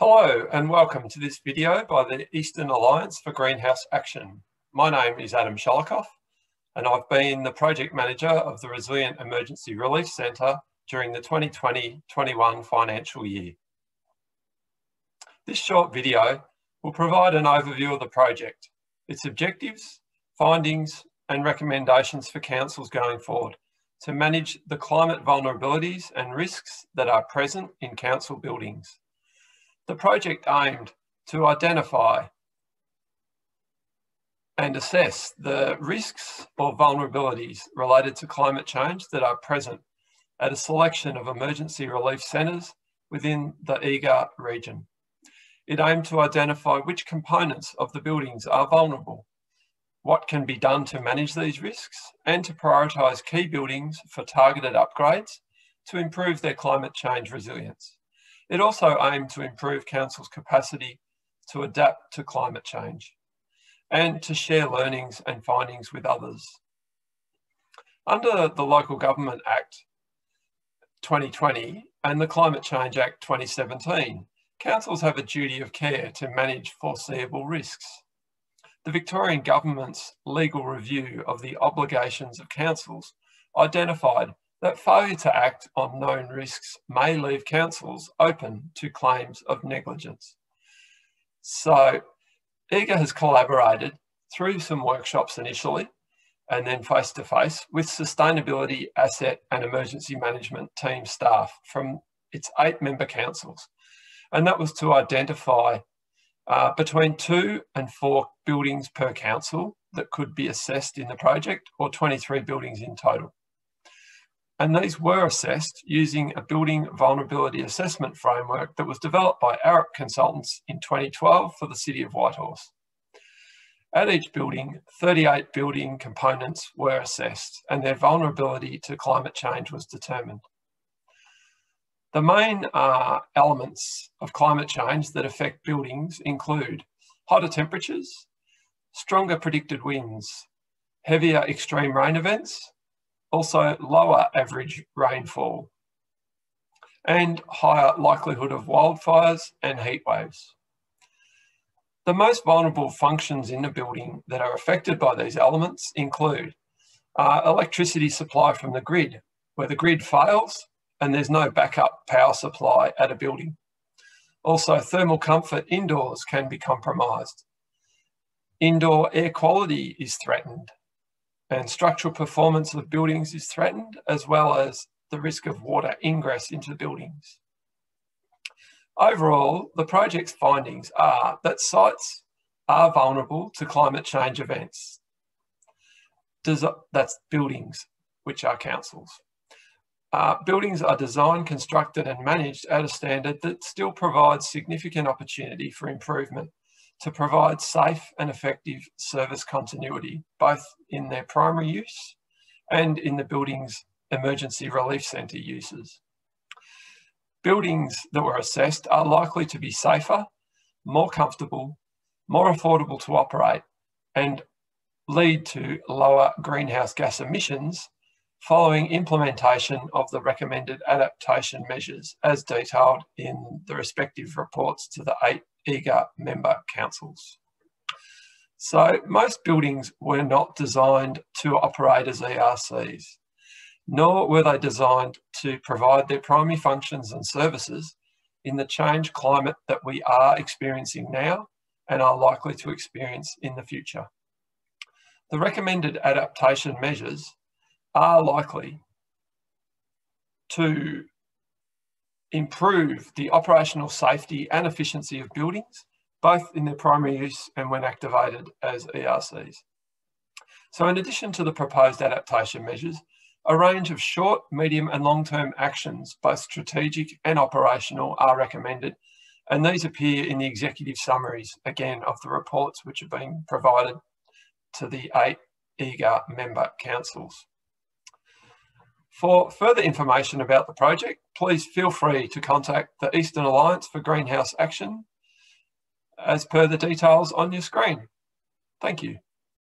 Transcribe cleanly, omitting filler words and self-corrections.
Hello and welcome to this video by the Eastern Alliance for Greenhouse Action. My name is Adam Sholikoff and I've been the project manager of the Resilient Emergency Relief Centre during the 2020-21 financial year. This short video will provide an overview of the project, its objectives, findings and recommendations for councils going forward to manage the climate vulnerabilities and risks that are present in council buildings. The project aimed to identify and assess the risks or vulnerabilities related to climate change that are present at a selection of emergency relief centres within the EAGA region. It aimed to identify which components of the buildings are vulnerable, what can be done to manage these risks, and to prioritise key buildings for targeted upgrades to improve their climate change resilience. It also aimed to improve council's capacity to adapt to climate change and to share learnings and findings with others. Under the Local Government Act 2020 and the Climate Change Act 2017, councils have a duty of care to manage foreseeable risks. The Victorian Government's legal review of the obligations of councils identified that failure to act on known risks may leave councils open to claims of negligence. So EAGA has collaborated through some workshops initially and then face-to-face with sustainability, asset and emergency management team staff from its 8 member councils. And that was to identify between 2 and 4 buildings per council that could be assessed in the project, or 23 buildings in total. And these were assessed using a building vulnerability assessment framework that was developed by Arup Consultants in 2012 for the City of Whitehorse. At each building, 38 building components were assessed and their vulnerability to climate change was determined. The main elements of climate change that affect buildings include hotter temperatures, stronger predicted winds, heavier extreme rain events, also lower average rainfall, and higher likelihood of wildfires and heat waves. The most vulnerable functions in the building that are affected by these elements include electricity supply from the grid, where the grid fails and there's no backup power supply at a building. Also, thermal comfort indoors can be compromised. Indoor air quality is threatened, and structural performance of buildings is threatened, as well as the risk of water ingress into the buildings. Overall, the project's findings are that sites are vulnerable to climate change events. That's buildings, which are councils. Buildings are designed, constructed and managed at a standard that still provides significant opportunity for improvement to provide safe and effective service continuity, both in their primary use and in the building's emergency relief centre uses. Buildings that were assessed are likely to be safer, more comfortable, more affordable to operate, and lead to lower greenhouse gas emissions following implementation of the recommended adaptation measures as detailed in the respective reports to the 8 EAGA member councils. So most buildings were not designed to operate as ERCs, nor were they designed to provide their primary functions and services in the changed climate that we are experiencing now and are likely to experience in the future. The recommended adaptation measures are likely to improve the operational safety and efficiency of buildings, both in their primary use and when activated as ERCs. So in addition to the proposed adaptation measures, a range of short, medium and long-term actions, both strategic and operational, are recommended, and these appear in the executive summaries, again, of the reports which have been provided to the 8 EAGA member councils. For further information about the project, please feel free to contact the Eastern Alliance for Greenhouse Action as per the details on your screen. Thank you.